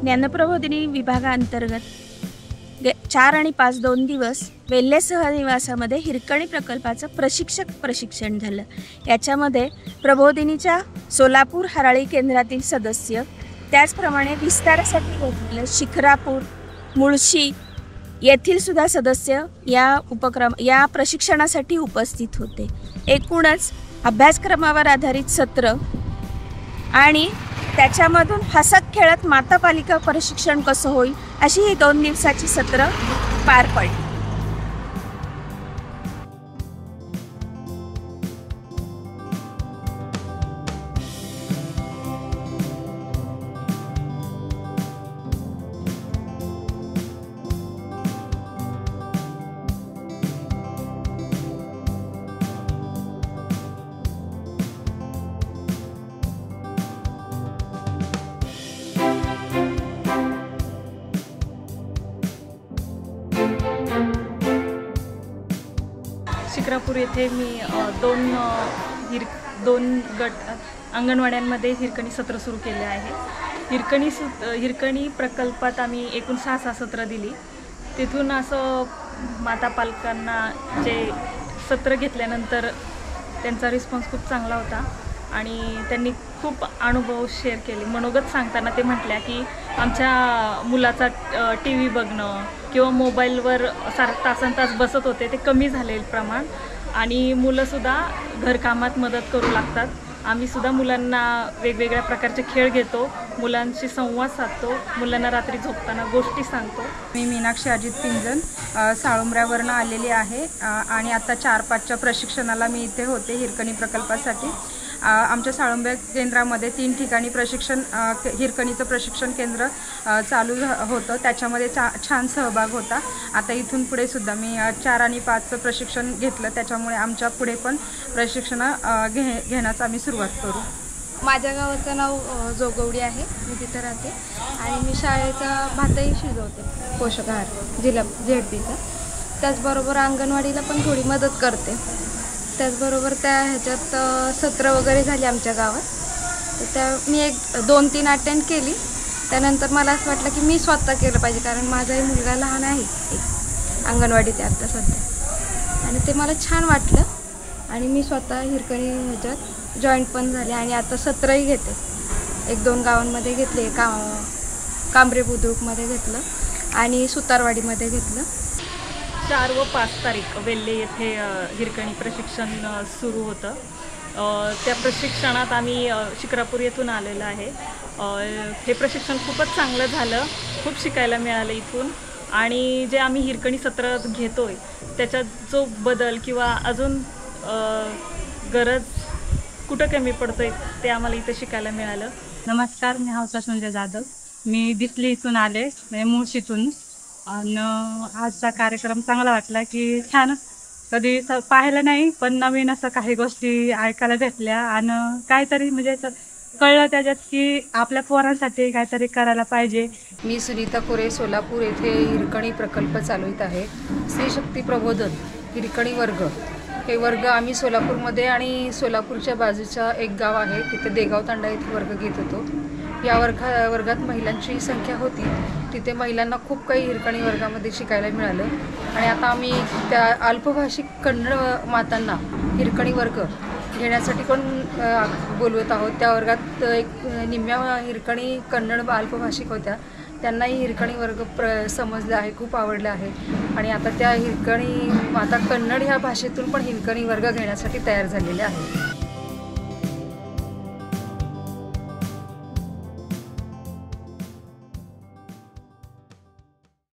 ज्ञानप्रबोधिनी विभागाअंतर्गत 4 आणि 5 2 दिवस वेल्हे सहनिवासामध्ये हिरकणी प्रकल्पाचं प्रशिक्षण झालं। याच्यामध्ये प्रबोधिनीच्या सोलापूर हराळी केंद्रातील सदस्य, त्याचप्रमाणे विस्तारासाठी घेतलेलं शिखरापूर, मुळशी येथील सुद्धा सदस्य या प्रशिक्षणासाठी उपस्थित होते। एकूणच अभ्यासक्रमावर आधारित सत्र आणि त्याच्यामधून हसत खेळत माता पालिका प्रशिक्षण कसं होईल अशी ही 2 दिवसाची सत्र पार पडली। शिक्रापूर येथे मी दोन गट अंगणवाड्यांमध्ये हिरकणी सत्र सुरू केले आहे। हिरकणी प्रकल्पात आम्ही एकूण 6 सत्र दिली। तिथून असं माता पालकांना जे सत्र घेतल्यानंतर त्यांचा रिस्पॉन्स खूप चांगला होता आणि त्यांनी खूप अनुभव शेअर केले। मनोगत सांगताना ते म्हटल्या की आमच्या मुलाचा TV बघणं किंवा मोबाईलवर तासनतास बसत होते ते कमी झाले प्रमाण, आणि मुलंसुद्धा घरकामात मदत करू लागतात। आम्हीसुद्धा मुलांना वेगवेगळ्या प्रकारचे खेळ घेतो, मुलांशी संवाद साधतो, मुलांना रात्री झोपताना गोष्टी सांगतो। मी मीनाक्षी अजित पिंजन साळुंब्र्यावरून आलेली आहे आणि आता 4-5च्या प्रशिक्षणाला मी इथे होते हिरकणी प्रकल्पासाठी। आमच्या साळुंब्र्या केंद्रामध्ये 3 ठिकाणी हिरकणीचं प्रशिक्षण केंद्र चालू होतं, त्याच्यामध्ये छान सहभाग होता। आता इथून पुढे सुद्धा मी 4 आणि 5चं प्रशिक्षण घेतलं, त्याच्यामुळे आमच्या पुढे पण प्रशिक्षण घेण्यास आम्ही सुरुवात करू। माझ्या गावाचं नाव जोगवडी आहे, मी तिथं राहते आणि मी शाळेचा भातही शिजवते, पोषक आहार जिल्हा ZPचा। त्याचबरोबर अंगणवाडीला पण थोडी मदत करते। त्याचबरोबर ह्याच्यात सत्र वगैरे झाली आमच्या गावात, तर मी 2-3 अटेंड केली। त्यानंतर मला असं वाटलं की मी स्वतः केलं पाहिजे, कारण माझाही मुलगा लहान आहे अंगणवाडीत आता सध्या, आणि ते मला छान वाटलं आणि मी स्वतः हिरकणी ह्याच्यात जॉईंट पण झाले आणि आता सत्रही घेते। 1-2 गावांमध्ये घेतले, कांबरे बुद्रुकमध्ये घेतलं आणि सुतारवाडीमध्ये घेतलं। 4 व 5 तारीख वेल्हे येथे हिरकणी प्रशिक्षण सुरू होतं। त्या प्रशिक्षणात आम्ही शिक्रापूर येथून आलेलं आहे। हे प्रशिक्षण खूपच चांगलं झालं, खूप शिकायला मिळालं इथून, आणि जे आम्ही हिरकणी सत्र घेतोय त्याच्यात जो बदल किंवा अजून गरज कुठं कमी पडतोय ते आम्हाला इथं शिकायला मिळालं। नमस्कार, मी हौसा संजय जाधव, मी दिसली इथून आले, मुळशीतून, आणि आजचा कार्यक्रम चांगला वाटला की छान, कधी पाहिलं नाही पण नवीन असं काही गोष्टी ऐकायला भेटल्या आणि काहीतरी म्हणजे कळलं त्याच्यात की आपल्या पोरांसाठी काहीतरी करायला पाहिजे। मी सुनीता कोरे सोलापूर येथे हिरकणी प्रकल्प चालवित आहे। स्त्री शक्ती प्रबोधन हिरकणी वर्ग, हे वर्ग आम्ही सोलापूरमध्ये आणि सोलापूरच्या बाजूच्या एक गाव आहे तिथे देगाव तांडा येथे वर्ग घेत होतो। या वर्गात महिलांची संख्या होती, तिथे महिलांना खूप काही हिरकणी वर्गामध्ये शिकायला मिळालं आणि आता आम्ही त्या अल्पभाषिक कन्नड मातांना हिरकणी वर्ग घेण्यासाठी पण बोलवत आहोत। त्या वर्गात निम्म्या हिरकणी कन्नड अल्पभाषिक होत्या, त्यांनाही हिरकणी वर्ग समजला आहे, खूप आवडलं आहे आणि आता त्या हिरकणी माता कन्नड ह्या भाषेतून पण हिरकणी वर्ग घेण्यासाठी तयार झालेल्या आहेत।